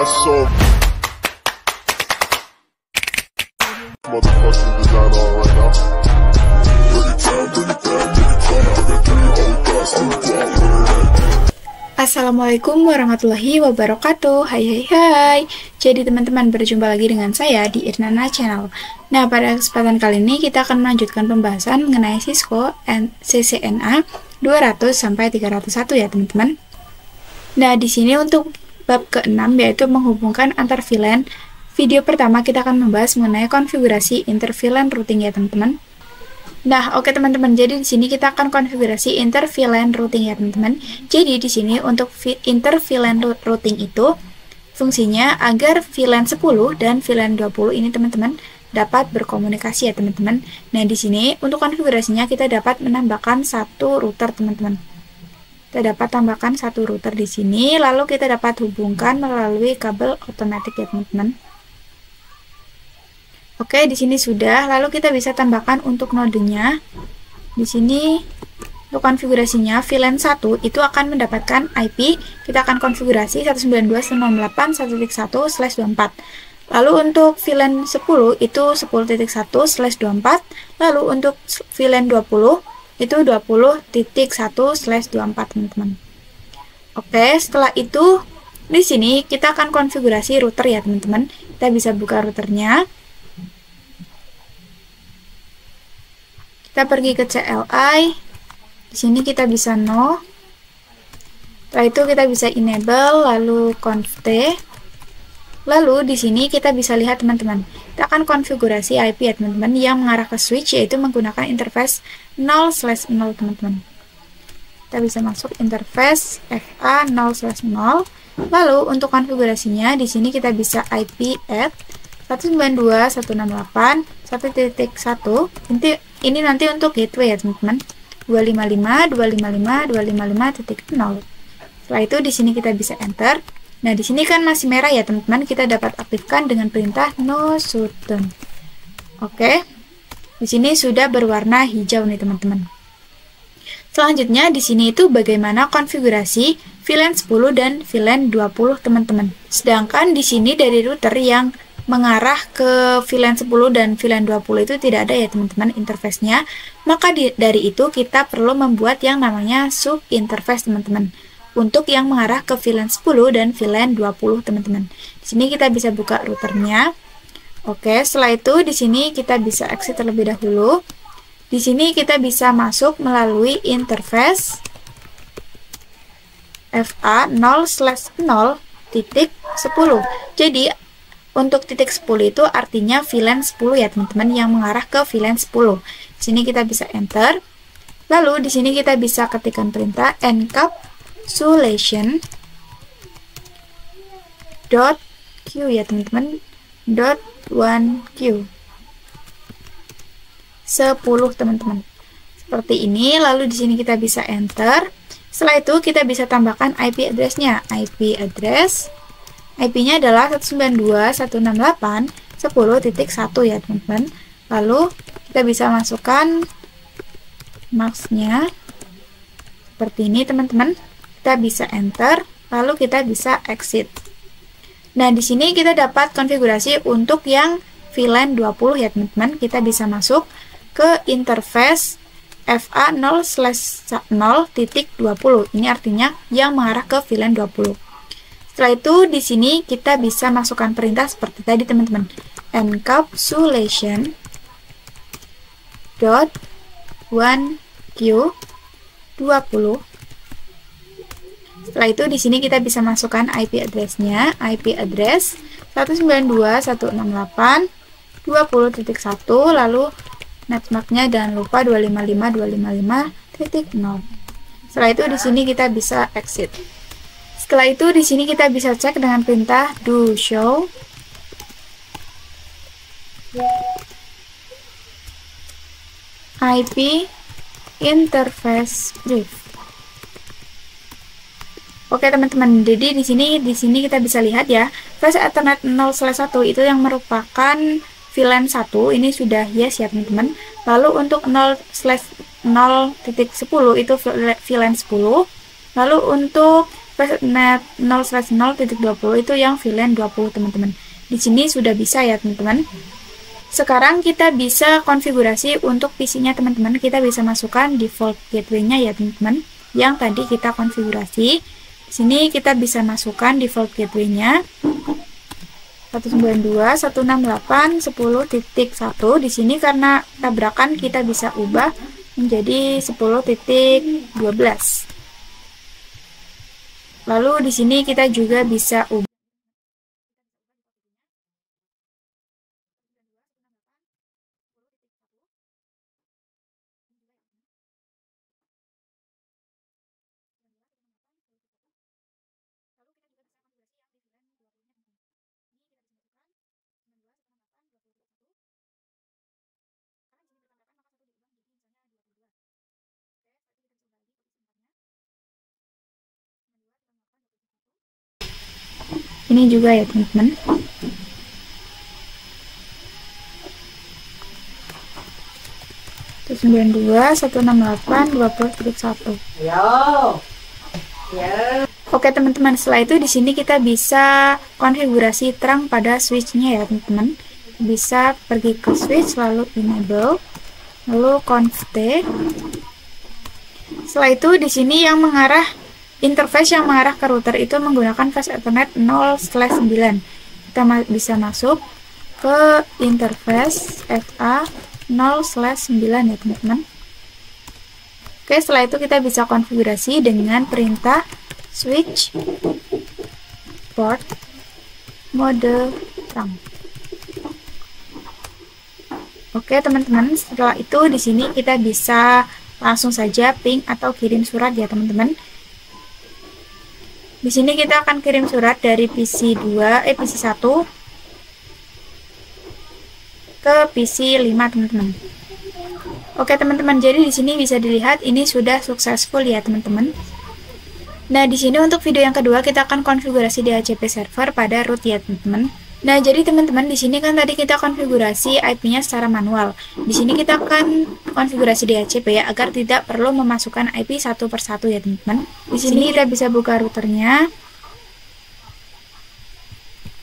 so motherfucking design on right now. Assalamualaikum warahmatullahi wabarakatuh. Hai. Jadi teman-teman, berjumpa lagi dengan saya di Irnana Channel. Nah, pada kesempatan kali ini kita akan melanjutkan pembahasan mengenai Cisco CCNA 200 sampai 301 ya teman-teman. Nah, di sini untuk bab ke-6 yaitu menghubungkan antar VLAN. Video pertama kita akan membahas mengenai konfigurasi inter VLAN routing ya teman-teman. Nah, oke teman-teman, jadi di sini kita akan konfigurasi inter VLAN routing ya teman-teman. Jadi di sini untuk inter VLAN routing itu fungsinya agar VLAN 10 dan VLAN 20 ini teman-teman dapat berkomunikasi ya teman-teman. Nah, di sini untuk konfigurasinya kita dapat menambahkan satu router teman-teman. Kita dapat tambahkan satu router di sini, lalu kita dapat hubungkan melalui kabel otomatis ya teman-teman. Oke, di sini sudah. Lalu kita bisa tambahkan untuk nodenya. Di sini untuk konfigurasinya VLAN 1 itu akan mendapatkan IP. Kita akan konfigurasi 192.168.1.1/24. Lalu untuk VLAN 10 itu 10.1/24. Lalu untuk VLAN 20 itu 20.1/24 teman-teman. Oke, setelah itu di sini kita akan konfigurasi router ya teman-teman. Kita bisa buka routernya. Kita pergi ke CLI. Di sini kita bisa no. Setelah itu kita bisa enable, lalu conft. Lalu di sini kita bisa lihat teman-teman. Kita akan konfigurasi IP ya teman-teman yang mengarah ke switch, yaitu menggunakan interface 0/0 teman-teman. Kita bisa masuk interface FA 0/0. Lalu untuk konfigurasinya di sini kita bisa IP add 192.168.1.1. Ini nanti untuk gateway ya teman-teman. 255.255.255.0. Setelah itu di sini kita bisa enter. Nah, di sini kan masih merah ya teman-teman. Kita dapat aktifkan dengan perintah no shutdown. Oke. Di sini sudah berwarna hijau nih teman-teman. Selanjutnya di sini itu bagaimana konfigurasi VLAN 10 dan VLAN 20 teman-teman. Sedangkan di sini dari router yang mengarah ke VLAN 10 dan VLAN 20 itu tidak ada ya teman-teman interface-nya. Maka dari itu kita perlu membuat yang namanya sub interface teman-teman. Untuk yang mengarah ke VLAN 10 dan VLAN 20 teman-teman. Di sini kita bisa buka routernya. Oke, setelah itu di sini kita bisa exit terlebih dahulu. Di sini kita bisa masuk melalui interface FA 0/0.10. Jadi untuk titik 10 itu artinya VLAN 10 ya teman-teman yang mengarah ke VLAN 10. Di sini kita bisa enter. Lalu di sini kita bisa ketikkan perintah encapsulation .q ya teman-teman, .1q 10 teman-teman. Seperti ini. Lalu di sini kita bisa enter. Setelah itu kita bisa tambahkan IP address-nya. IP address IP-nya adalah 192.168.10.1 ya teman-teman. Lalu kita bisa masukkan MAC-nya seperti ini teman-teman. Kita bisa enter, lalu kita bisa exit. Nah, di sini kita dapat konfigurasi untuk yang VLAN 20 ya teman-teman. Kita bisa masuk ke interface FA 0/0.20. Ini artinya yang mengarah ke VLAN 20. Setelah itu di sini kita bisa masukkan perintah seperti tadi teman-teman. Encapsulation .1q 20. Setelah itu di sini kita bisa masukkan IP address-nya. IP address 192.168.20.1, lalu netmark-nya jangan lupa 255.255.0. Setelah itu di sini kita bisa exit. Setelah itu di sini kita bisa cek dengan perintah do show IP interface brief. Oke teman-teman, jadi di sini kita bisa lihat ya, flash Ethernet 0/1 itu yang merupakan VLAN 1 ini sudah yes ya teman-teman. Lalu untuk 0/0.10 itu VLAN 10. Lalu untuk net 0/0.20 itu yang VLAN 20 teman-teman. Di sini sudah bisa ya teman-teman. Sekarang kita bisa konfigurasi untuk PC-nya teman-teman. Kita bisa masukkan default gateway-nya ya teman-teman, yang tadi kita konfigurasi. Di sini kita bisa masukkan default gateway-nya 192.168.10.1. Di sini karena tabrakan kita bisa ubah menjadi 10.12. Lalu di sini kita juga bisa ubah ini juga ya teman-teman. Terus 92.168.20.1. Oke teman-teman, setelah itu di sini kita bisa konfigurasi terang pada switch-nya ya teman-teman. Bisa pergi ke switch lalu enable, lalu conf t. Setelah itu di sini yang mengarah interface yang mengarah ke router itu menggunakan fast Ethernet 0/9. Kita bisa masuk ke interface FA 0/9 ya teman-teman. Oke, setelah itu kita bisa konfigurasi dengan perintah switch port mode terang. Oke teman-teman, setelah itu di sini kita bisa langsung saja ping atau kirim surat ya teman-teman. Di sini kita akan kirim surat dari PC 1 ke PC 5 teman-teman. Oke teman-teman, jadi di sini bisa dilihat ini sudah successful ya teman-teman. Nah, di sini untuk video yang kedua kita akan konfigurasi DHCP server pada root ya teman-teman. Nah, jadi teman-teman di sini kan tadi kita konfigurasi IP-nya secara manual. Di sini kita akan konfigurasi DHCP ya agar tidak perlu memasukkan IP satu persatu ya teman-teman. Di sini kita bisa buka routernya.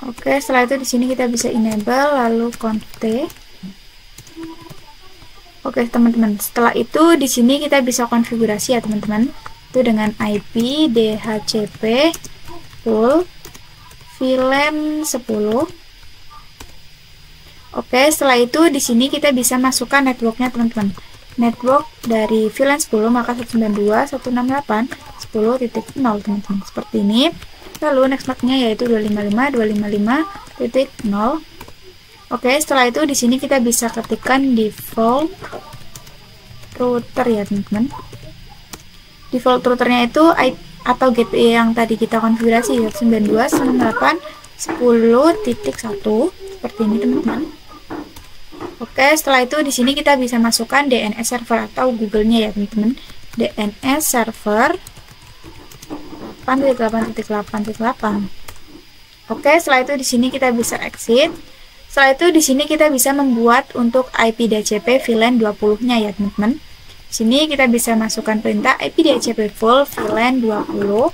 Oke, setelah itu di sini kita bisa enable lalu conf t. Oke teman-teman, setelah itu di sini kita bisa konfigurasi ya teman-teman. Itu dengan IP DHCP full VLAN 10. Oke, setelah itu di sini kita bisa masukkan networknya teman-teman. Network dari VLAN 10 maka 192.168.10.0 teman-teman. Seperti ini. Lalu next MAC-nya yaitu 255.255.0. Oke, setelah itu di sini kita bisa ketikkan default router ya teman-teman. Default routernya itu atau gateway yang tadi kita konfigurasi 92.168.10.1 seperti ini teman-teman. Oke, setelah itu di sini kita bisa masukkan DNS server atau Google-nya ya teman-teman. DNS server 8.8.8.8. Oke, setelah itu di sini kita bisa exit. Setelah itu di sini kita bisa membuat untuk IP DHCP VLAN 20-nya ya teman-teman. Di sini kita bisa masukkan perintah IP DHCP full VLAN 20.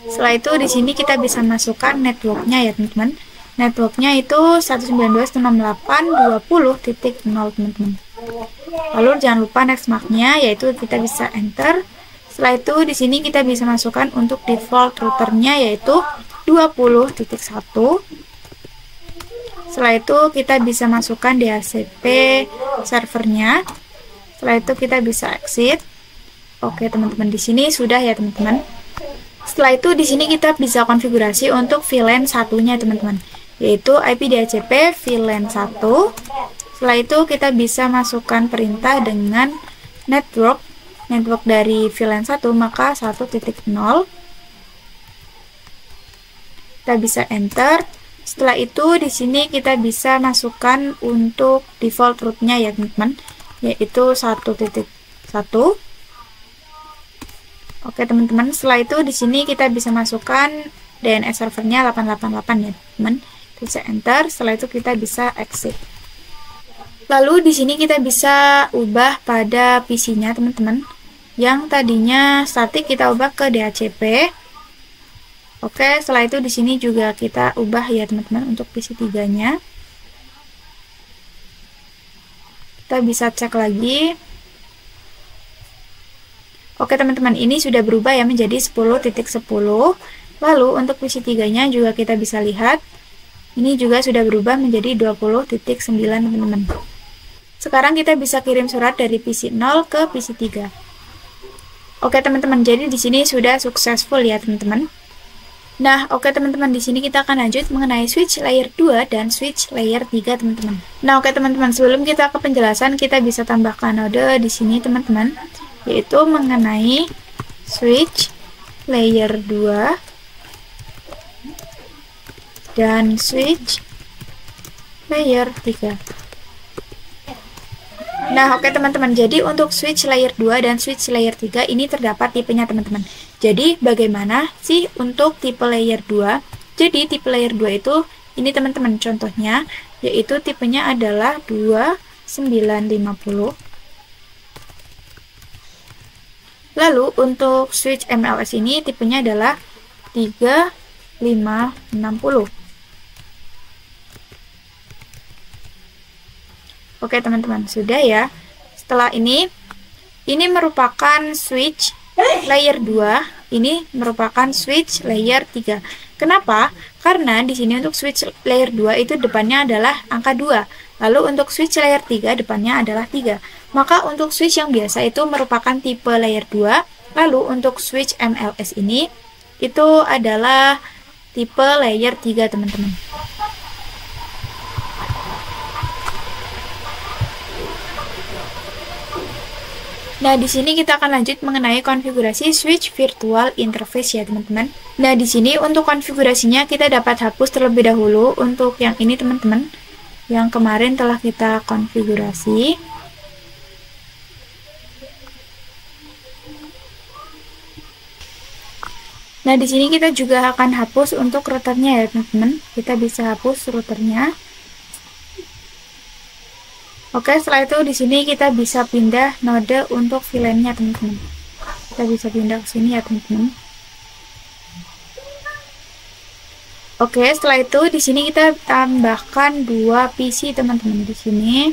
Setelah itu di sini kita bisa masukkan networknya ya teman-teman. Networknya itu 192.168.20.0 teman-teman. Lalu jangan lupa next MAC-nya yaitu kita bisa enter. Setelah itu di sini kita bisa masukkan untuk default routernya yaitu 20.1. Setelah itu kita bisa masukkan DHCP servernya. Setelah itu kita bisa exit. Oke teman-teman, di sini sudah ya teman-teman. Setelah itu di sini kita bisa konfigurasi untuk VLAN 1-nya teman-teman, yaitu IP DHCP VLAN 1. Setelah itu kita bisa masukkan perintah dengan network dari VLAN 1 maka 1.0. Kita bisa enter. Setelah itu di sini kita bisa masukkan untuk default root-nya ya teman-teman, yaitu 1.1. Oke teman-teman, setelah itu di sini kita bisa masukkan DNS servernya 888 ya teman. Bisa enter. Setelah itu kita bisa exit. Lalu di sini kita bisa ubah pada PC-nya teman-teman. yang tadinya statik kita ubah ke DHCP. Oke, setelah itu di sini juga kita ubah ya teman-teman untuk PC 3-nya. Kita bisa cek lagi. Oke teman-teman, ini sudah berubah ya menjadi 10.10. Lalu untuk PC 3-nya juga kita bisa lihat, ini juga sudah berubah menjadi 20.9 teman-teman. Sekarang kita bisa kirim surat dari PC 0 ke PC 3. Oke teman-teman, jadi di sini sudah successful ya teman-teman. Nah, oke teman-teman, di sini kita akan lanjut mengenai switch layer 2 dan switch layer 3 teman-teman. Nah, oke teman-teman, sebelum kita ke penjelasan, kita bisa tambahkan node di sini teman-teman, yaitu mengenai switch layer 2 dan switch layer 3. Nah, oke teman-teman, jadi untuk switch layer 2 dan switch layer 3 ini terdapat tipenya teman-teman. Jadi, bagaimana sih untuk tipe layer 2? Jadi, tipe layer 2 itu, ini teman-teman contohnya, yaitu tipenya adalah 2950. Lalu, untuk switch MLS ini, tipenya adalah 3560. Oke teman-teman, sudah ya. Setelah ini merupakan switch layer 2, ini merupakan switch layer 3. Kenapa? Karena di sini untuk switch layer 2 itu depannya adalah angka 2. Lalu untuk switch layer 3 depannya adalah 3. Maka untuk switch yang biasa itu merupakan tipe layer 2. Lalu untuk switch MLS ini itu adalah tipe layer 3 teman-teman. Nah, di sini kita akan lanjut mengenai konfigurasi switch virtual interface ya, teman-teman. Nah, di sini untuk konfigurasinya kita dapat hapus terlebih dahulu untuk yang ini, teman-teman. Yang kemarin telah kita konfigurasi. Nah, di sini kita juga akan hapus untuk routernya ya, teman-teman. Kita bisa hapus routernya. Oke, setelah itu di sini kita bisa pindah node untuk VLAN-nya, teman-teman. Kita bisa pindah ke sini ya, teman-teman. Oke, setelah itu di sini kita tambahkan 2 PC, teman-teman. Di sini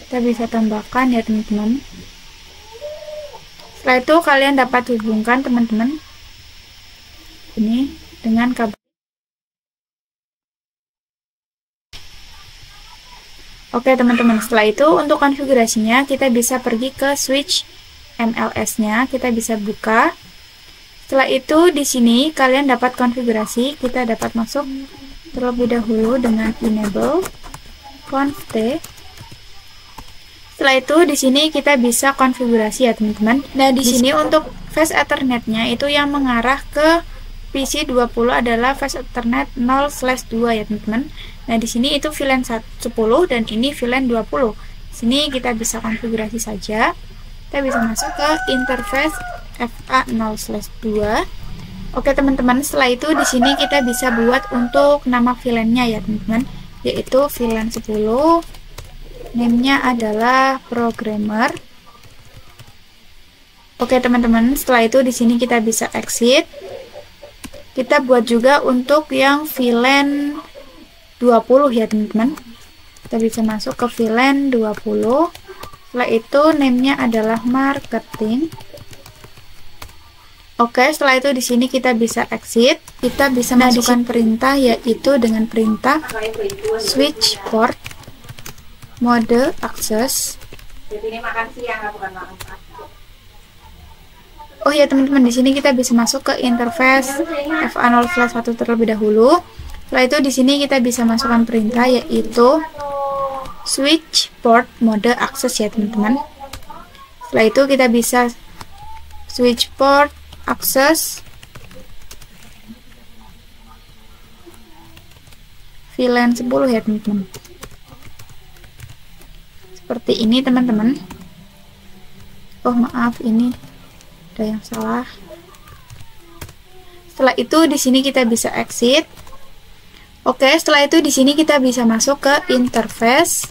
kita bisa tambahkan ya, teman-teman. Setelah itu kalian dapat hubungkan, teman-teman, ini dengan kabel. Oke teman-teman, setelah itu untuk konfigurasinya kita bisa pergi ke switch MLS-nya, kita bisa buka. Setelah itu di sini kalian dapat konfigurasi, kita dapat masuk terlebih dahulu dengan enable conft. Setelah itu di sini kita bisa konfigurasi ya teman-teman. Nah, di sini untuk fast Ethernet-nya itu yang mengarah ke PC 20 adalah fast Ethernet 0/2 ya teman-teman. Nah, di sini itu VLAN 10 dan ini VLAN 20. Sini kita bisa konfigurasi saja. Kita bisa masuk ke interface FA0/2. Oke, teman-teman, setelah itu di sini kita bisa buat untuk nama VLAN-nya ya, teman-teman, yaitu VLAN 10. Name-nya adalah programmer. Oke, teman-teman, setelah itu di sini kita bisa exit. Kita buat juga untuk yang VLAN 20 ya teman-teman. Kita bisa masuk ke VLAN 20. Setelah itu name-nya adalah marketing. Oke, setelah itu di sini kita bisa exit. Kita bisa masukkan perintah, yaitu dengan perintah switch port mode access. Oh ya teman-teman, di sini kita bisa masuk ke interface FA0/1 terlebih dahulu. Setelah itu di sini kita bisa masukkan perintah, yaitu switch port mode access ya teman-teman. Setelah itu kita bisa switch port access VLAN 10 ya teman-teman. Seperti ini teman-teman. Oh maaf, ini ada yang salah. Setelah itu di sini kita bisa exit. Oke, setelah itu di sini kita bisa masuk ke interface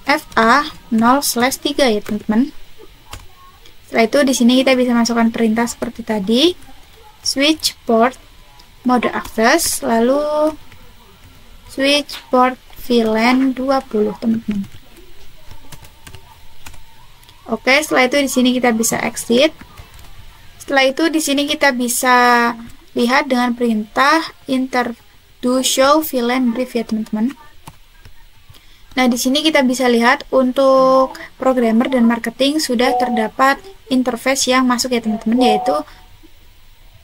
FA0/3 ya teman-teman. Setelah itu di sini kita bisa masukkan perintah seperti tadi, switch port mode access, lalu switch port VLAN 20, teman-teman. Oke, setelah itu di sini kita bisa exit. Setelah itu di sini kita bisa lihat dengan perintah do show VLAN brief ya, teman-teman. Nah, di sini kita bisa lihat untuk programmer dan marketing sudah terdapat interface yang masuk ya, teman-teman, yaitu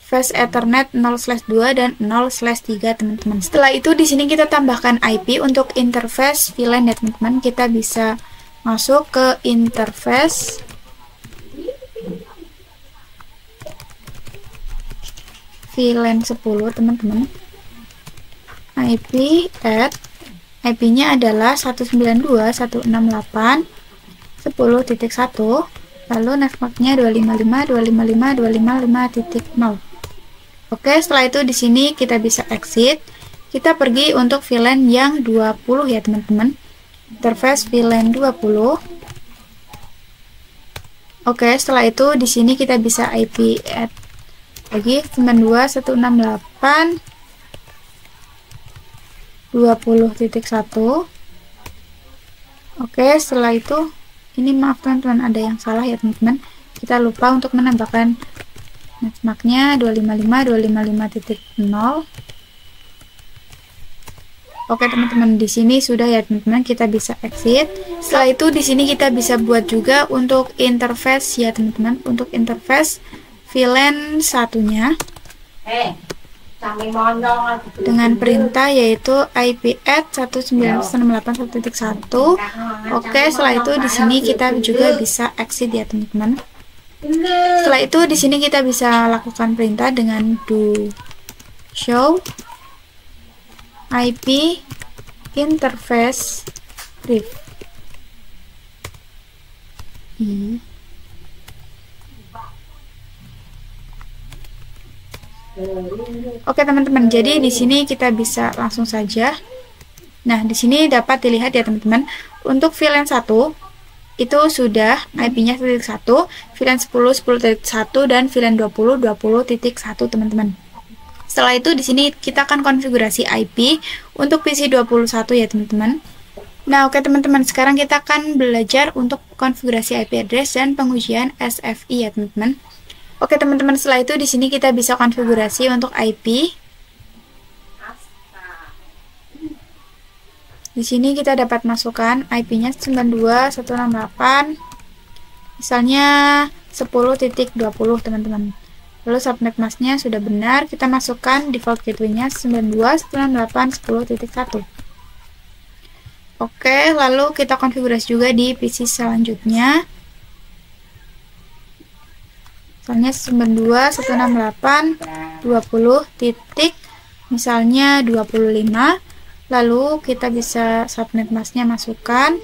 Fast Ethernet 0/2 dan 0/3, teman-teman. Setelah itu di sini kita tambahkan IP untuk interface VLAN ya, teman-teman. Kita bisa masuk ke interface VLAN 10, teman-teman. IP-nya adalah 192.168.10.1, lalu networknya 255.255.255.0. Oke, setelah itu di sini kita bisa exit. Kita pergi untuk VLAN yang 20 ya, teman-teman. Interface VLAN 20. Oke, setelah itu di sini kita bisa IP add lagi 92.168.20.1. Oke, setelah itu ini maaf teman-teman, ada yang salah ya, teman-teman. Kita lupa untuk menambahkan netmarknya 255.255.0. Oke, teman-teman, di sini sudah ya, teman-teman. Kita bisa exit. Setelah itu di sini kita bisa buat juga untuk interface ya, teman-teman. Untuk interface VLAN satunya dengan perintah yaitu IP add 192.168.1. Oke, setelah itu di sini kita juga bisa exit ya, teman-teman. Setelah itu di sini kita bisa lakukan perintah dengan do show IP interface brief. Oke, teman-teman. Jadi di sini kita bisa langsung saja. Nah, di sini dapat dilihat ya, teman-teman. Untuk VLAN 1 itu sudah IP-nya 1.1, VLAN 10 10.1 dan VLAN 20 20.1, teman-teman. Setelah itu di sini kita akan konfigurasi IP untuk PC 21 ya, teman-teman. Nah, oke teman-teman, sekarang kita akan belajar untuk konfigurasi IP address dan pengujian SFI ya, teman-teman. Oke teman-teman, setelah itu di sini kita bisa konfigurasi untuk IP. Di sini kita dapat masukkan IP-nya 92.168, misalnya 10.20, teman-teman. Lalu subnet masknya sudah benar, kita masukkan default gateway-nya 92.168.10.1. Oke, lalu kita konfigurasi juga di PC selanjutnya. Misalnya 92.168.20 titik, misalnya 25. Lalu kita bisa subnet masknya masukkan.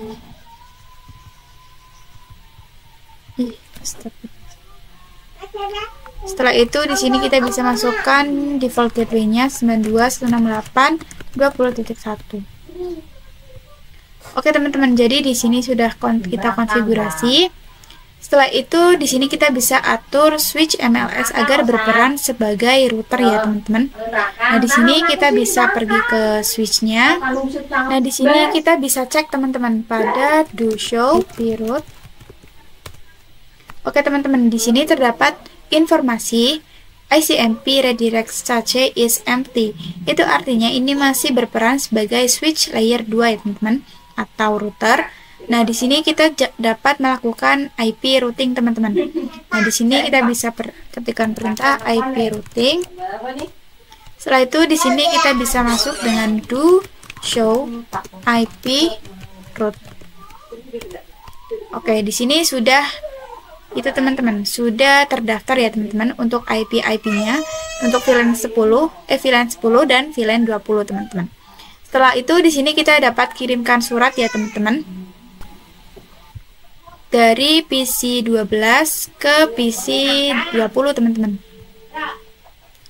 Setelah itu di sini kita bisa masukkan default gateway-nya 92.168.20.1. Oke teman-teman, jadi di sini sudah kita konfigurasi. Setelah itu di sini kita bisa atur switch MLS agar berperan sebagai router ya, teman-teman. Nah, di sini kita bisa pergi ke switch-nya. Nah, di sini kita bisa cek teman-teman pada do show route. Oke teman-teman, di sini terdapat informasi ICMP redirect stage is empty. Itu artinya ini masih berperan sebagai switch layer 2 ya, teman-teman, atau router. Nah, di sini kita dapat melakukan IP routing, teman-teman. Nah, di sini kita bisa ketikkan perintah IP routing. Setelah itu di sini kita bisa masuk dengan do show IP route. Oke, di sini sudah itu teman-teman, sudah terdaftar ya teman-teman untuk IP-nya untuk VLAN 10 dan VLAN 20, teman-teman. Setelah itu di sini kita dapat kirimkan surat ya teman-teman, dari PC 12 ke PC 20, teman-teman.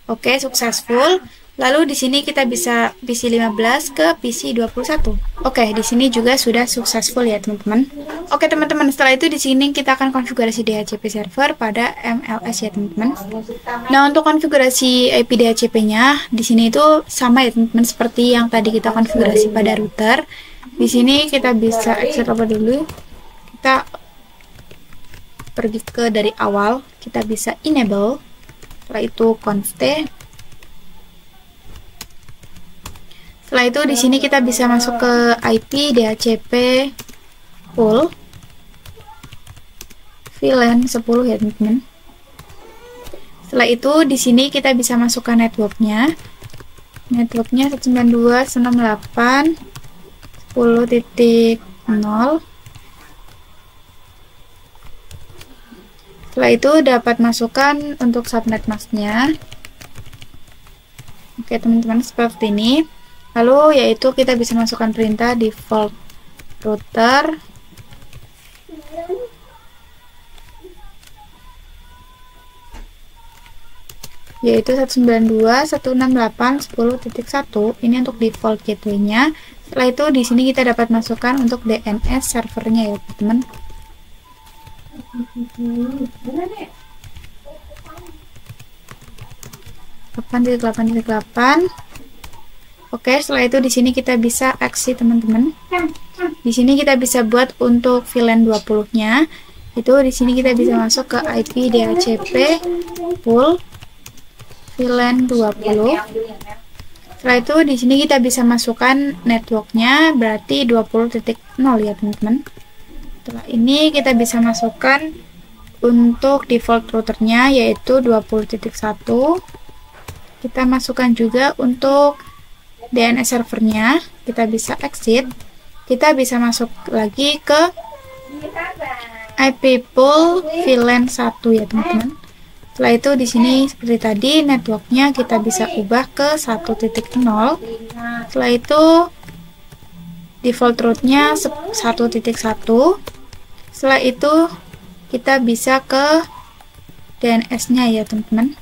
Oke, successful. Lalu di sini kita bisa PC 15 ke PC 21. Oke, di sini juga sudah successful ya, teman-teman. Oke, teman-teman, setelah itu di sini kita akan konfigurasi DHCP server pada MLS ya, teman-teman. Nah, untuk konfigurasi IP DHCP-nya di sini itu sama ya, teman-teman, seperti yang tadi kita konfigurasi pada router. Di sini kita bisa exit over dulu. Kita pergi ke dari awal, kita bisa enable. Setelah itu const. Setelah itu di sini kita bisa masuk ke IP DHCP pool VLAN 10 ya, teman-teman. Setelah itu di sini kita bisa masukkan networknya. Networknya 192.168.10.0. Setelah itu dapat masukkan untuk subnet masknya. Oke, teman-teman, seperti ini. Lalu yaitu kita bisa masukkan perintah default router yaitu 192.168.10.1. Ini untuk default gateway-nya. Setelah itu di sini kita dapat masukkan untuk DNS servernya ya, teman-teman. .8.8.8. Oke, setelah itu di sini kita bisa exit, teman-teman. Di sini kita bisa buat untuk VLAN 20-nya. Itu di sini kita bisa masuk ke IP DHCP pool VLAN 20. Setelah itu di sini kita bisa masukkan networknya, berarti 20.0 ya, teman-teman. Setelah ini kita bisa masukkan untuk default routernya yaitu 20.1. Kita masukkan juga untuk DNS servernya, kita bisa exit. Kita bisa masuk lagi ke IP pool VLAN 1 ya, teman-teman. Setelah itu di sini seperti tadi networknya kita bisa ubah ke 1.0. Setelah itu default route-nya 1.1. Setelah itu kita bisa ke DNS-nya ya, teman-teman.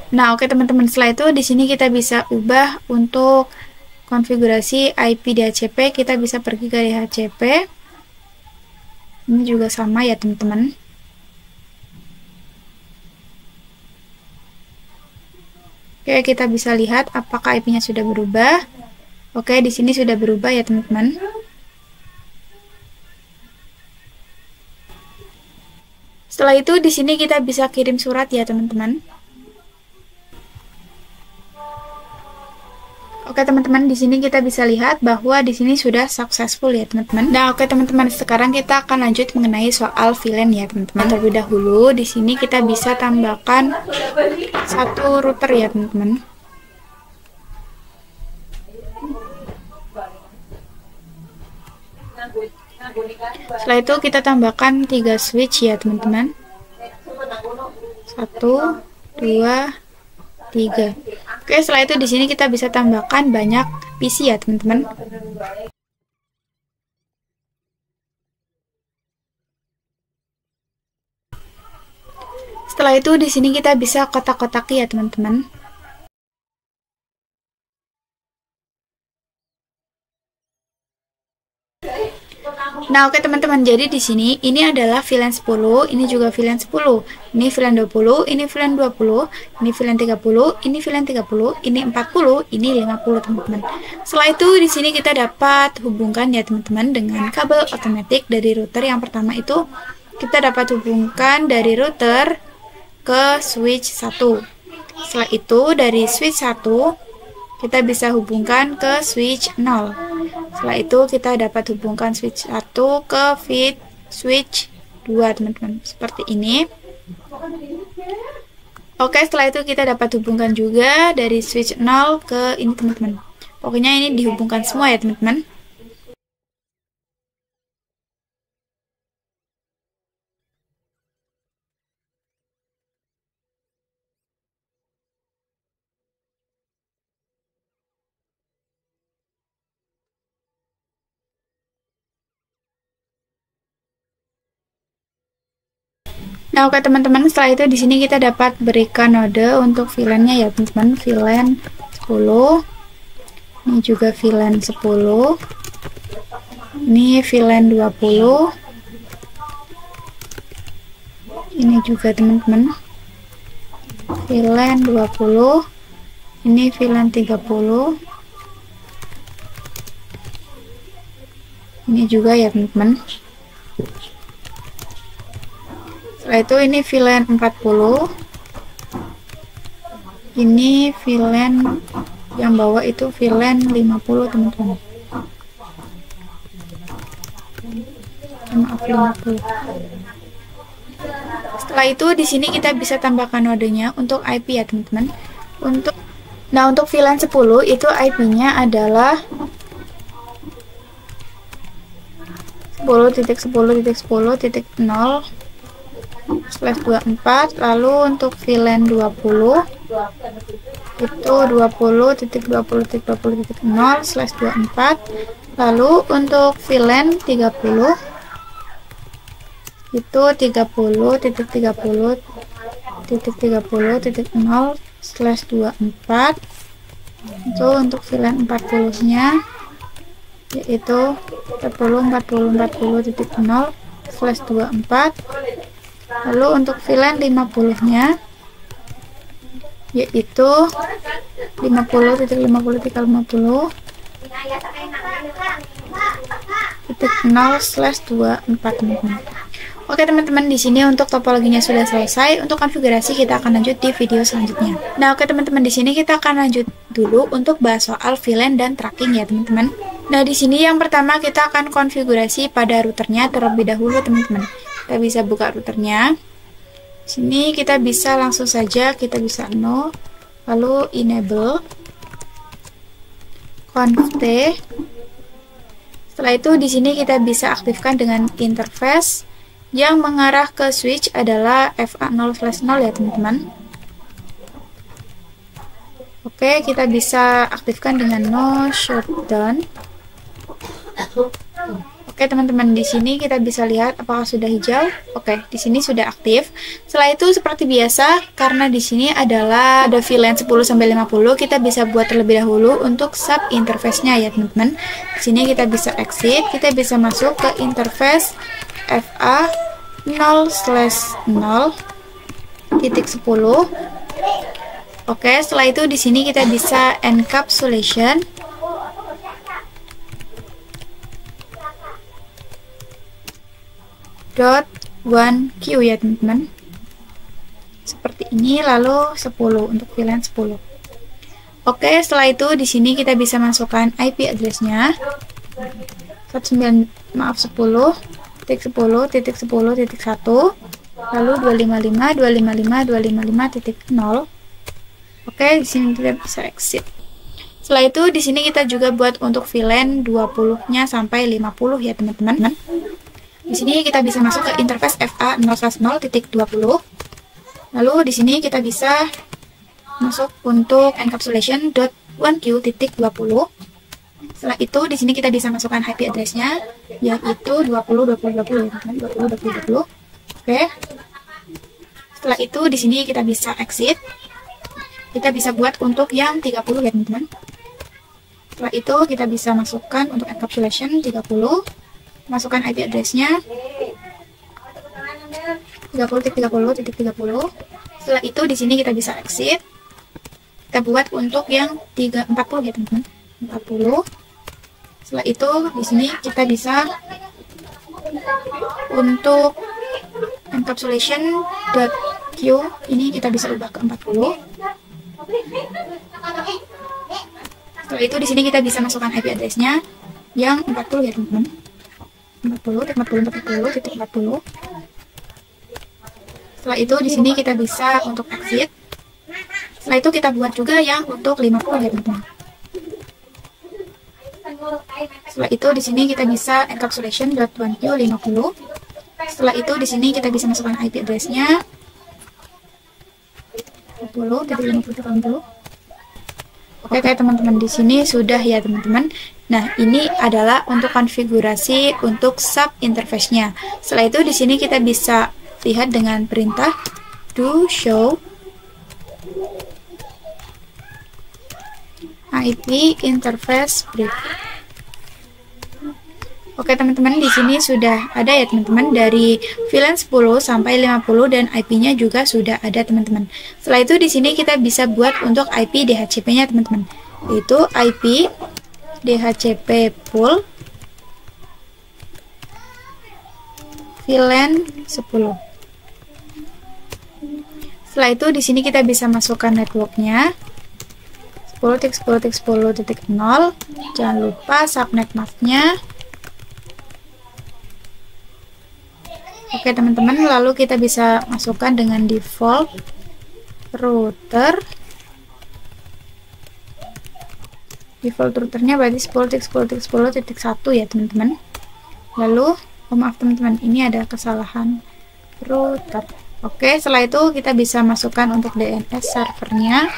Nah, oke, teman-teman, setelah itu di sini kita bisa ubah untuk konfigurasi IP DHCP. Kita bisa pergi ke DHCP. Ini juga sama ya, teman-teman. Oke, kita bisa lihat apakah IP-nya sudah berubah. Oke, di sini sudah berubah ya, teman-teman. Setelah itu di sini kita bisa kirim surat ya, teman-teman. Oke, teman-teman, di sini kita bisa lihat bahwa di sini sudah successful ya, teman-teman. Nah, oke, teman-teman, sekarang kita akan lanjut mengenai soal VLAN ya, teman-teman. Terlebih dahulu di sini kita bisa tambahkan satu router ya, teman-teman. Setelah itu kita tambahkan 3 switch ya, teman-teman. 1, 2, 3. Oke, setelah itu di sini kita bisa tambahkan banyak PC ya, teman-teman. Setelah itu di sini kita bisa kotak-kotaki ya, teman-teman. Nah, oke, teman-teman, jadi di sini ini adalah VLAN 10, ini juga VLAN 10. Ini VLAN 20, ini VLAN 20, ini VLAN 30, ini VLAN 30, ini 40, ini 50, teman-teman. Setelah itu di sini kita dapat hubungkan ya, teman-teman, dengan kabel otomatis dari router. Yang pertama itu kita dapat hubungkan dari router ke switch 1. Setelah itu dari switch 1 kita bisa hubungkan ke switch 0. Setelah itu kita dapat hubungkan switch 1 ke switch 2, teman-teman. Seperti ini. Oke, setelah itu kita dapat hubungkan juga dari switch 0 ke ini, teman-teman. Pokoknya ini dihubungkan semua ya, teman-teman. Nah, oke, teman-teman, setelah itu di sini kita dapat berikan node untuk VLAN-nya ya, teman-teman. VLAN 10, ini juga VLAN 10, ini VLAN 20, ini juga teman-teman VLAN 20, ini VLAN 30, ini juga ya teman-teman. Setelah itu ini VLAN 40, ini VLAN yang bawah itu VLAN 50 teman-teman. Maaf, 50. Setelah itu di sini kita bisa tambahkan nodenya untuk IP ya teman-teman. Untuk VLAN 10 itu IP-nya adalah 10.10.10.0/24. Lalu untuk VLAN 20 itu 20.20.20.0/24. Lalu untuk VLAN 30 itu 30.30.30.0/24. itu untuk VLAN 40 nya yaitu 40.40.40.0/24. lalu untuk VLAN 50 nya yaitu 50.50.50.0/24. Oke teman-teman, di sini untuk topologinya sudah selesai. Untuk konfigurasi kita akan lanjut di video selanjutnya. Nah, oke teman-teman, di sini kita akan lanjut dulu untuk bahas soal VLAN dan tracking ya teman-teman. Nah, di sini yang pertama kita akan konfigurasi pada routernya terlebih dahulu teman-teman. Kita bisa buka routernya. Di sini kita bisa langsung saja kita no, lalu enable conft. Setelah itu di sini kita bisa aktifkan dengan interface yang mengarah ke switch adalah FA0/0 ya teman-teman. Oke, kita bisa aktifkan dengan no shutdown. Oke teman-teman, di sini kita bisa lihat apakah sudah hijau. Oke, di sini sudah aktif. Setelah itu seperti biasa, karena di sini ada VLAN 10 sampai 50, kita bisa buat terlebih dahulu untuk sub interface-nya ya teman-teman. Di sini kita bisa exit, kita bisa masuk ke interface FA0/0.10. Oke, setelah itu di sini kita bisa encapsulation .1Q ya teman-teman. Seperti ini, lalu 10 untuk VLAN 10. Oke, setelah itu di sini kita bisa masukkan IP address-nya 10.10.10.1 lalu 255.255.255.0. Oke, di sini kita bisa exit. Setelah itu di sini kita juga buat untuk VLAN 20-nya sampai 50 ya teman-teman. Di sini kita bisa masuk ke interface FA0/0.20. Lalu di sini kita bisa masuk untuk encapsulation .1Q.20. Setelah itu di sini kita bisa masukkan IP address-nya yaitu 20.20.20 ya, 20.20.20. Oke. Setelah itu di sini kita bisa exit. Kita bisa buat untuk yang 30 ya teman-teman. Setelah itu kita bisa masukkan untuk encapsulation 30. Masukkan IP address-nya 30.30.30. Setelah itu di sini kita bisa exit. Kita buat untuk yang 40 ya teman-teman. 40. Setelah itu di sini kita bisa untuk encapsulation.q ini kita bisa ubah ke 40. Setelah itu di sini kita bisa masukkan IP address-nya yang 40 ya teman-teman. 40.40.40.40. Setelah itu di sini kita bisa untuk exit. Setelah itu kita buat juga yang untuk 50 ya teman-teman. Setelah itu di sini kita bisa encapsulation.1Q 50. Setelah itu di sini kita bisa masukkan IP address-nya 50.50.50. Oke teman-teman, di sini sudah ya teman-teman. Nah, ini adalah untuk konfigurasi untuk sub interface-nya. Setelah itu di sini kita bisa lihat dengan perintah do show IP interface brief. Oke teman-teman, di sini sudah ada ya teman-teman dari VLAN 10 sampai 50 dan IP-nya juga sudah ada teman-teman. Setelah itu di sini kita bisa buat untuk IP DHCP-nya teman-teman. Yaitu IP DHCP pool VLAN 10. Setelah itu di sini kita bisa masukkan networknya 10.10.10.0. Jangan lupa subnet masknya. Oke teman-teman, lalu kita bisa masukkan dengan default router. Default routernya berarti 10.10.10.1 ya teman-teman. Lalu, maaf teman-teman, ini ada kesalahan router. Oke, setelah itu kita bisa masukkan untuk DNS servernya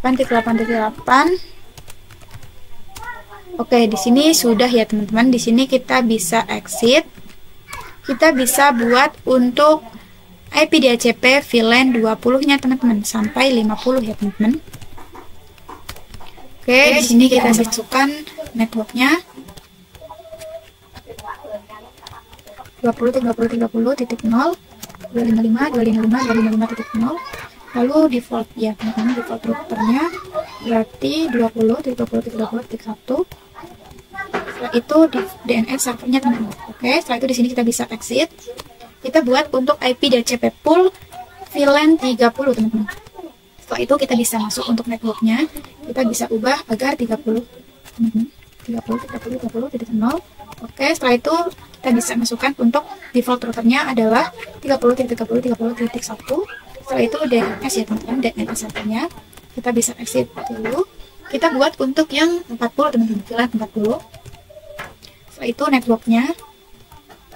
8.8.8. Oke, di sini sudah ya teman-teman. Di sini kita bisa exit. Kita bisa buat untuk IP DHCP VLAN 20-nya teman-teman sampai 50 ya teman-teman. Oke, di sini kita masukkan networknya 20.30.30.0, 255.255.255.0. Lalu default ya teman-teman, default routernya berarti 20.30.30.1. Setelah itu di DNS servernya teman-teman. Oke, setelah itu di sini kita bisa exit. Kita buat untuk IP DHCP pool VLAN 30 teman-teman. Setelah itu kita bisa masuk untuk networknya. Kita bisa ubah agar 30 teman-teman. 30.30.30.0. Oke, setelah itu kita bisa masukkan untuk default routernya adalah 30.30.30.1. Setelah itu DNS ya teman-teman, DNS servernya. Kita bisa exit dulu. Kita buat untuk yang 40 teman-teman, VLAN 40. Setelah itu networknya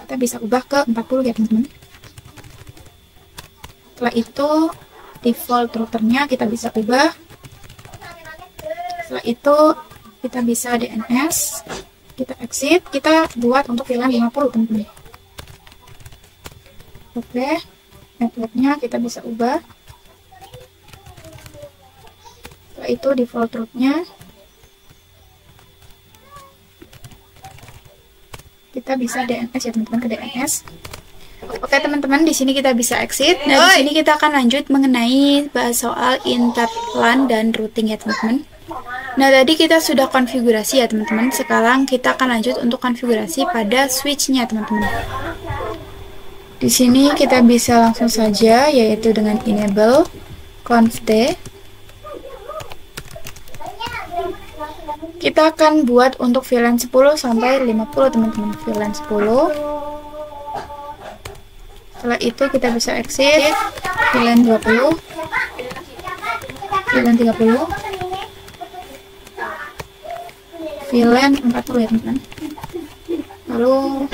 kita bisa ubah ke 40 ya teman-teman. Setelah itu default routernya kita bisa ubah. Setelah itu kita bisa DNS, kita exit, kita buat untuk VLAN 50 teman-teman. Oke, networknya kita bisa ubah. Setelah itu default route-nya kita bisa DNS ya teman-teman, ke DNS. Oke teman-teman, di sini kita bisa exit. Nah, di sini kita akan lanjut mengenai bahas soal interlan dan routing ya teman-teman. Nah, tadi kita sudah konfigurasi ya teman-teman. Sekarang kita akan lanjut untuk konfigurasi pada switch-nya teman-teman. Di sini kita bisa langsung saja, yaitu dengan enable conft. Kita akan buat untuk VLAN 10 sampai 50 teman-teman. VLAN 10. Setelah itu kita bisa exit. VLAN 20. VLAN 30. VLAN 40 ya teman-teman. Lalu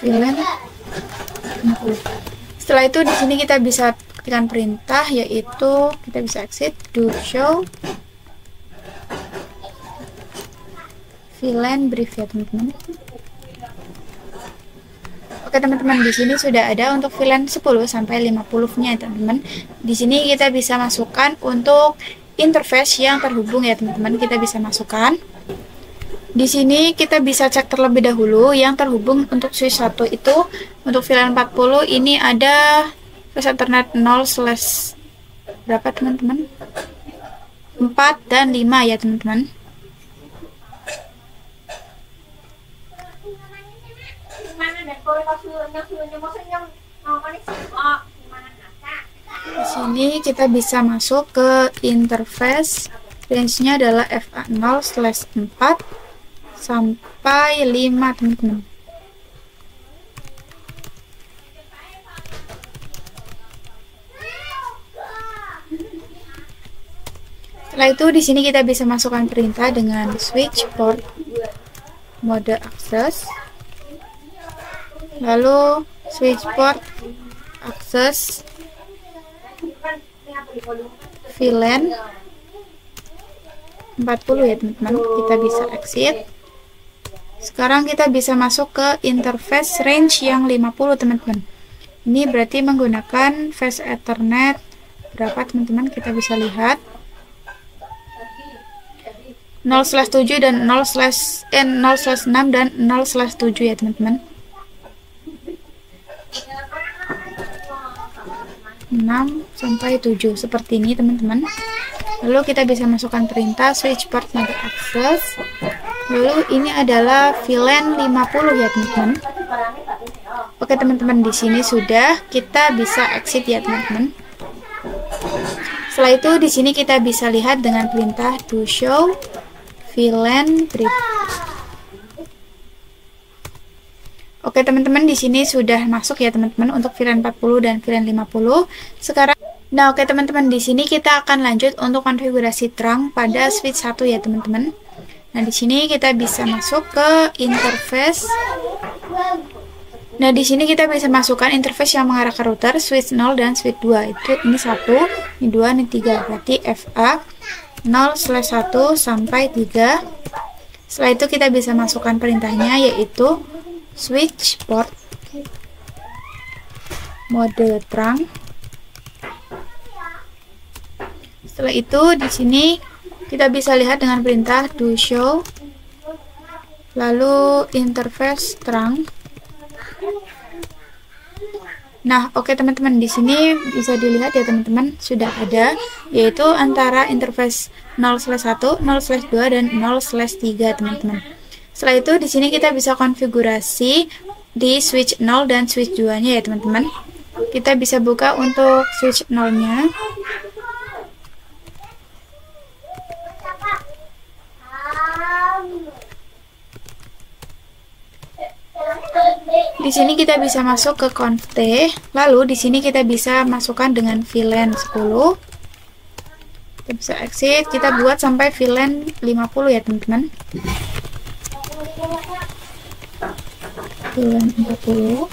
VLAN 50. Setelah itu di sini kita bisa ketikkan perintah, yaitu kita bisa exit do show VLAN brief ya teman-teman. Oke teman-teman, di sini sudah ada untuk VLAN 10 sampai 50-nya teman-teman. Di sini kita bisa masukkan untuk interface yang terhubung ya teman-teman. Kita bisa masukkan. Di sini kita bisa cek terlebih dahulu yang terhubung untuk switch 1 itu untuk VLAN 40 ini ada flash ethernet 0/ berapa teman-teman? 4 dan 5 ya teman-teman. Di sini kita bisa masuk ke interface, range-nya adalah FA0/4 sampai 5 teman-teman. Setelah itu di sini kita bisa masukkan perintah dengan switch port mode access. Lalu switch port access VLAN 40 ya teman-teman. Kita bisa exit. Sekarang kita bisa masuk ke interface range yang 50 teman-teman. Ini berarti menggunakan flash ethernet berapa teman-teman, kita bisa lihat 0/7 dan 0/6 dan 0/7 ya teman-teman. 6 sampai 7 seperti ini teman-teman. Lalu kita bisa masukkan perintah switch port mode access. Lalu ini adalah VLAN 50 ya teman-teman. Oke teman-teman, di sini sudah, kita bisa exit ya teman-teman. Setelah itu di sini kita bisa lihat dengan perintah do show VLAN brief. Oke teman-teman, di sini sudah masuk ya teman-teman untuk VLAN 40 dan VLAN 50. Sekarang, nah oke teman-teman, di sini kita akan lanjut untuk konfigurasi terang pada switch 1 ya teman-teman. Nah di sini kita bisa masuk ke interface. Nah di sini kita bisa masukkan interface yang mengarah ke router switch 0 dan switch 2. Itu ini 1, ini 2, ini 3. Berarti FA 0/1 sampai 3. Setelah itu kita bisa masukkan perintahnya, yaitu switch port mode terang. Setelah itu di sini kita bisa lihat dengan perintah do show, lalu interface terang. Nah, oke teman-teman, di sini bisa dilihat ya teman-teman, sudah ada, yaitu antara interface 0/1, 0/2 dan 0/3 teman-teman. Setelah itu di sini kita bisa konfigurasi di switch 0 dan switch 2-nya ya teman-teman. Kita bisa buka untuk switch 0-nya. Di sini kita bisa masuk ke conft, lalu di sini kita bisa masukkan dengan VLAN 10. Kita bisa exit, kita buat sampai VLAN 50 ya teman-teman. VLAN 40.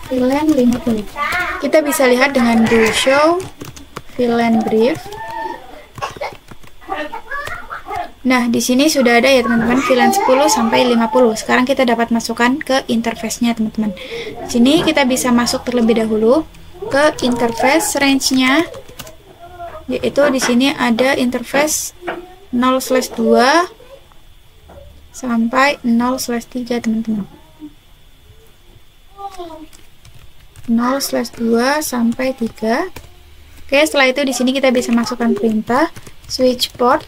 VLAN 50. Kita bisa lihat dengan do show VLAN brief. Nah, di sini sudah ada ya teman-teman VLAN 10 sampai 50. Sekarang kita dapat masukkan ke interface-nya teman-teman. Di sini kita bisa masuk terlebih dahulu ke interface range-nya, yaitu di sini ada interface 0/2 sampai 0/3 teman-teman. 0/2 sampai 3. Oke, setelah itu di sini kita bisa masukkan perintah switch port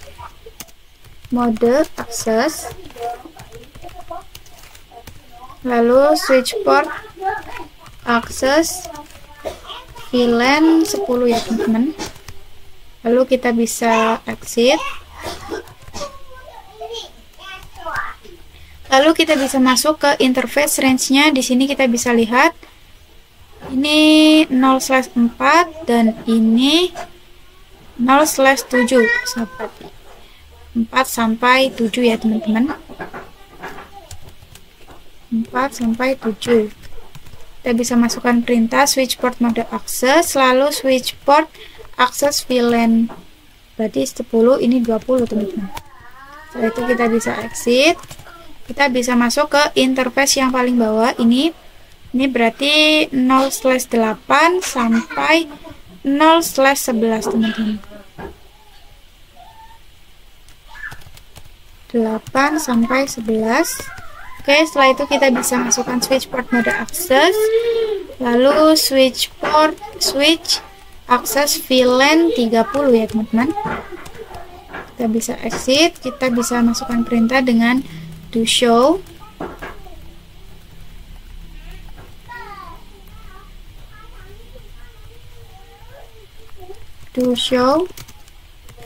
mode access, lalu switch port access VLAN 10 ya teman-teman. Lalu kita bisa exit. Lalu kita bisa masuk ke interface range-nya. Di sini kita bisa lihat ini 0/4 dan ini 0/7 sahabat. 4 sampai 7 ya teman-teman. 4 sampai 7. Kita bisa masukkan perintah switch port mode access, lalu switch port access VLAN. Berarti 10, ini 20 teman-teman. Setelah itu kita bisa exit. Kita bisa masuk ke interface yang paling bawah ini. Ini berarti 0/8 sampai 0/11 teman-teman. 8 sampai 11. Oke, setelah itu kita bisa masukkan switch port mode access, lalu switch access VLAN 30 ya teman-teman. Kita bisa exit, kita bisa masukkan perintah dengan do show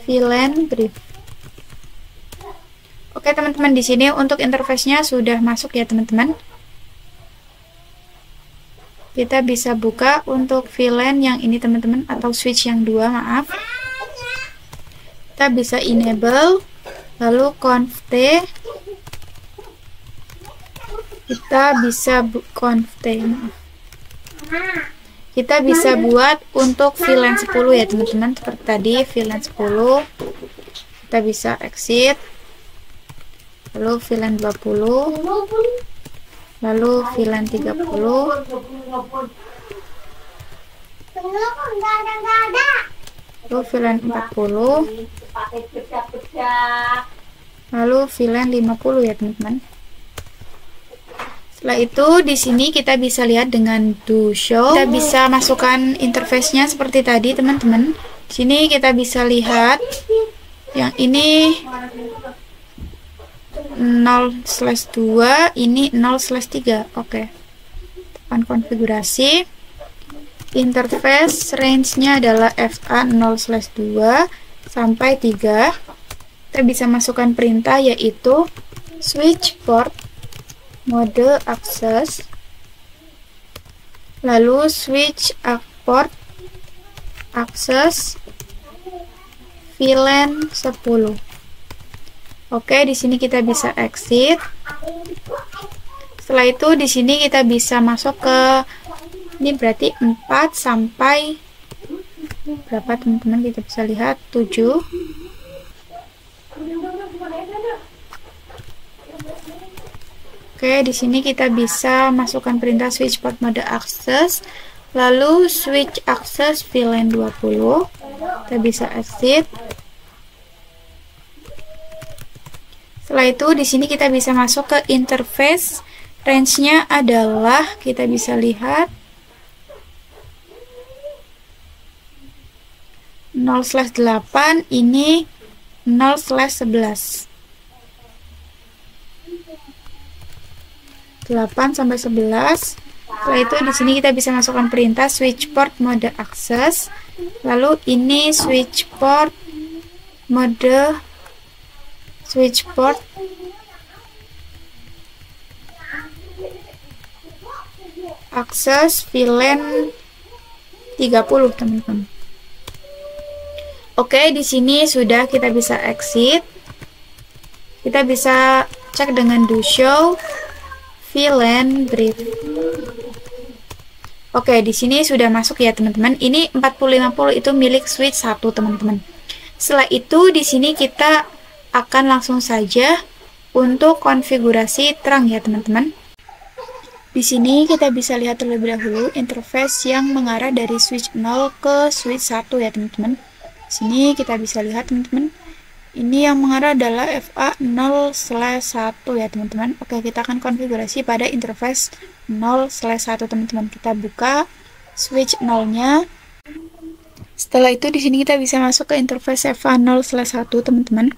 VLAN brief. Oke teman-teman, di sini untuk interface-nya sudah masuk ya teman-teman. Kita bisa buka untuk VLAN yang ini teman-teman, atau switch yang 2, maaf. Kita bisa enable, lalu conft. Kita bisa kita bisa buat untuk VLAN 10 ya teman-teman, seperti tadi VLAN 10. Kita bisa exit, lalu VLAN 20, lalu VLAN 30. lalu VLAN 40, lalu VLAN 50 ya teman-teman. Setelah itu di sini kita bisa lihat dengan do show, kita bisa masukkan interface-nya seperti tadi teman-teman. Di sini kita bisa lihat yang ini 0/2, ini 0/3. Oke. Tekan konfigurasi. Interface range-nya adalah FA 0/2 sampai 3. Kita bisa masukkan perintah yaitu switch port mode access, lalu switch port access VLAN 10. Oke, di sini kita bisa exit. Setelah itu di sini kita bisa masuk ke, ini berarti 4 sampai berapa teman-teman, kita bisa lihat 7. Oke, di sini kita bisa masukkan perintah switch port mode access, lalu switch access VLAN 20. Kita bisa exit. Setelah itu di sini kita bisa masuk ke interface. Range-nya adalah, kita bisa lihat 0/8, ini 0/11. 8 sampai 11. Setelah itu di sini kita bisa masukkan perintah switch port mode access, lalu ini switch port mode access VLAN 30 teman-teman. Oke, di sini sudah, kita bisa exit. Kita bisa cek dengan do show VLAN brief. Oke, di sini sudah masuk ya teman-teman. Ini 4050 itu milik switch 1 teman-teman. Setelah itu di sini kita akan langsung saja untuk konfigurasi terang ya teman-teman. Di sini kita bisa lihat terlebih dahulu interface yang mengarah dari switch 0 ke switch 1 ya teman-teman. Di sini kita bisa lihat teman-teman. Ini yang mengarah adalah FA 0/1 ya teman-teman. Oke, kita akan konfigurasi pada interface 0/1 teman-teman. Kita buka switch 0-nya. Setelah itu di sini kita bisa masuk ke interface FA 0/1 teman-teman.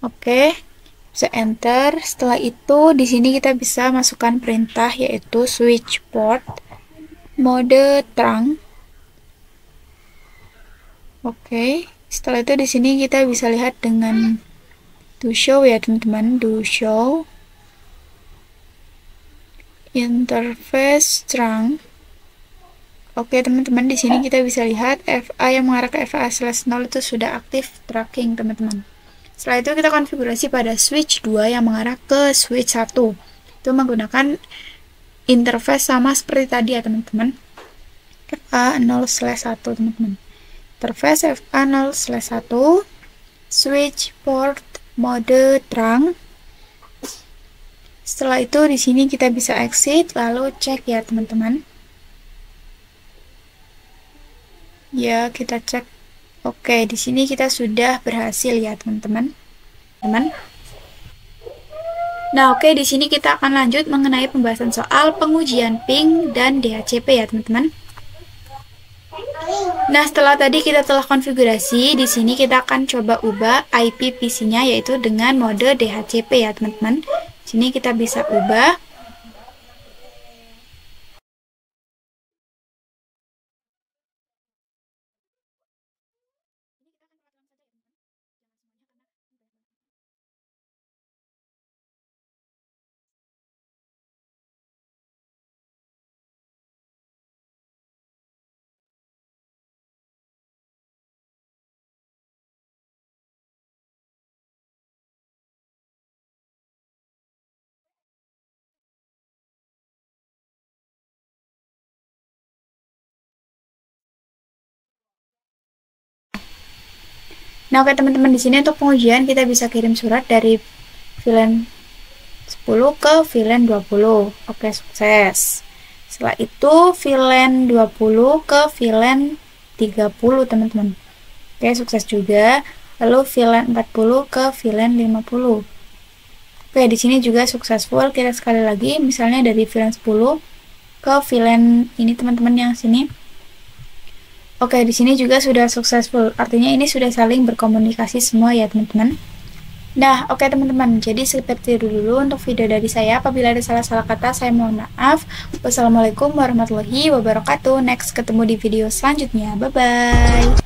Oke, bisa enter. Setelah itu di sini kita bisa masukkan perintah yaitu switch port mode terang. Oke. Setelah itu di sini kita bisa lihat dengan do show ya teman-teman, do show interface terang. Oke teman-teman, di sini kita bisa lihat FA yang mengarah ke FA/0 itu sudah aktif tracking teman-teman. Setelah itu kita konfigurasi pada switch 2 yang mengarah ke switch 1. Itu menggunakan interface sama seperti tadi ya teman-teman, FA 0/1 teman-teman. Interface FA 0/1 switch port mode terang. Setelah itu di sini kita bisa exit lalu cek ya teman-teman. Ya, kita cek. Oke, di sini kita sudah berhasil ya teman-teman. Nah, oke, di sini kita akan lanjut mengenai pembahasan soal pengujian ping dan DHCP ya teman-teman. Nah, setelah tadi kita telah konfigurasi, di sini kita akan coba ubah IP PC-nya yaitu dengan mode DHCP ya, teman-teman. Sini kita bisa ubah. Nah, oke teman-teman, di sini untuk pengujian kita bisa kirim surat dari VLAN 10 ke VLAN 20. Oke, sukses. Setelah itu VLAN 20 ke VLAN 30 teman-teman. Oke, sukses juga. Lalu VLAN 40 ke VLAN 50. Oke, di sini juga successful. Kita sekali lagi, misalnya dari VLAN 10 ke VLAN ini teman-teman yang sini. Oke, di sini juga sudah successful. Artinya ini sudah saling berkomunikasi semua ya teman-teman. Nah, oke teman-teman. Jadi seperti itu dulu untuk video dari saya. Apabila ada salah-salah kata, saya mohon maaf. Wassalamualaikum warahmatullahi wabarakatuh. Next ketemu di video selanjutnya. Bye-bye.